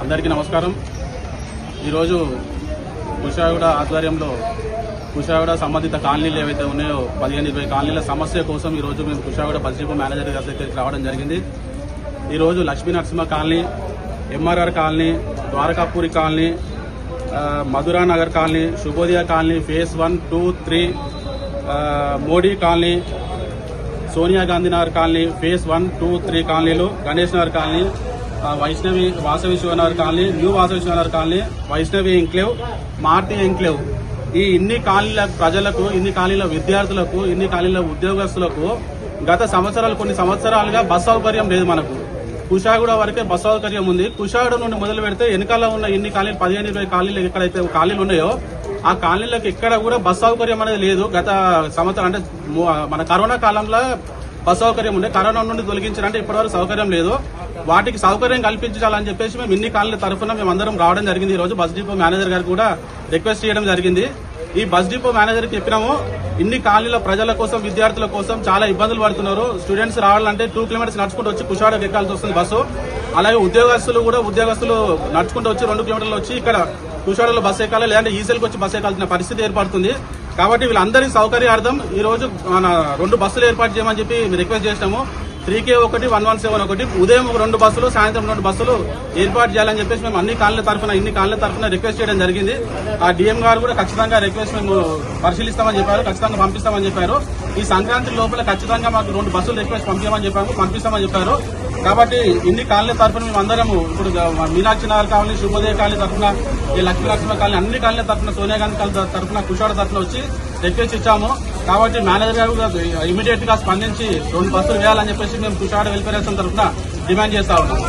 అందరికీ నమస్కారం. ఈరోజు కుషాగూడ ఆధ్వర్యంలో కుషాగూడ సంబంధిత కాలనీలు ఏవైతే ఉన్నాయో 15-20 కాలనీల సమస్య కోసం ఈరోజు మేము కుషాగూడ బస్ డిపో మేనేజర్ గారి దగ్గరికి రావడం జరిగింది. ఈరోజు Lakshmi Narasimha colony, MRR colony, Dwarakapuri colony, Madhura Nagar colony, Shubhodaya colony, phase 1, 2, 3, Modi colony, Sonia Gandhi Nagar colony, phase 1, 2, 3 కాలనీలు, Ganesh Nagar colony, Vaishnavi Vasavi Shivnagar colony, new Vasavi Shivnagar colony, Vaishnavi enclave, మార్టీ ఎంక్లేవ్, ఈ ఇన్ని కాలనీల ప్రజలకు, ఇన్ని కాలనీల విద్యార్థులకు, ఇన్ని కాలనీల ఉద్యోగస్తులకు గత కొన్ని సంవత్సరాలుగా బస్ సౌకర్యం లేదు. మనకు కుషాగూడ వరకే బస్ సౌకర్యం ఉంది. కుషాగూడ నుండి మొదలు పెడితే వెనకాల ఉన్న ఇన్ని కాలనీలు 15-20 కాలనీలు ఎక్కడైతే కాలనీలు ఉన్నాయో ఆ కాలనీలకు ఎక్కడ కూడా బస్ సౌకర్యం అనేది లేదు. గత సంవత్సరం అంటే మన కరోనా కాలంలో బస్ సౌకర్యం ఉండే, కరోనా నుండి తొలగించారంటే ఇప్పటివరకు సౌకర్యం లేదు. వాటికి సౌకర్యం కల్పించాలని చెప్పేసి మేము ఇన్ని కాలనీల తరఫున మేమందరం రావడం జరిగింది. ఈ రోజు బస్ డిపో మేనేజర్ గారు కూడా రిక్వెస్ట్ చేయడం జరిగింది. ఈ బస్ డిపో మేనేజర్ కి చెప్పినాము, ఇన్ని కాలనీల ప్రజల కోసం, విద్యార్థుల కోసం చాలా ఇబ్బందులు పడుతున్నారు. స్టూడెంట్స్ రావాలంటే 2 కిలోమీటర్స్ నడుచుకుంటూ వచ్చి కుషాగూడకి ఎక్కాల్సి వస్తుంది బస్సు. అలాగే ఉద్యోగస్తులు నడుచుకుంటూ వచ్చి 2 కిలోమీటర్లు వచ్చి ఇక్కడ కుషాగూడలో బస్సు ఎక్కాలి, లేదంటే ఈసెల్కి వచ్చి బస్సు ఎక్కాల్సిన పరిస్థితి ఏర్పడుతుంది. కాబట్టి వీళ్ళందరి సౌకర్యార్థం ఈ రోజు మన 2 బస్సులు ఏర్పాటు చేయమని చెప్పి రిక్వెస్ట్ చేసినాము. 3K ఒకటి, 117 ఒకటి, ఉదయం 2 బస్సులు, సాయంత్రం 2 బస్సులు ఏర్పాటు చేయాలని చెప్పేసి మేము ఇన్ని కాలనీల తరఫున రిక్వెస్ట్ చేయడం జరిగింది. ఆ డిఎం గారు కూడా ఖచ్చితంగా రిక్వెస్ట్ మేము పరిశీలిస్తామని చెప్పారు, ఖచ్చితంగా పంపిస్తామని చెప్పారు. ఈ సంక్రాంతి లోపల ఖచ్చితంగా మాకు 2 బస్సులు రిక్వెస్ట్ పంపిస్తామని చెప్పారు. కాబట్టి ఇన్ని కాలనీల తరఫున మేము అందరము ఇప్పుడు మీనాక్షి నగర్ కాలనీ, శుభోదయ కాలనీ తరఫున, ఈ లక్ష్మీ నరసింహ కాలనీ, అన్ని కాలనీల తరఫున, సోనియా గాంధీ కాలనీ తరఫున, కుషాగూడ తరఫున వచ్చి రిక్వెస్ట్ ఇచ్చాము. కాబట్టి మేనేజర్ గారు ఇమీడియట్ గా స్పందించి 2 బస్సులు వేయాలని చెప్పేసి మేము కుషాగూడ వెల్ఫేర్ అసోసియేషన్ తరఫున డిమాండ్ చేస్తా ఉన్నాం.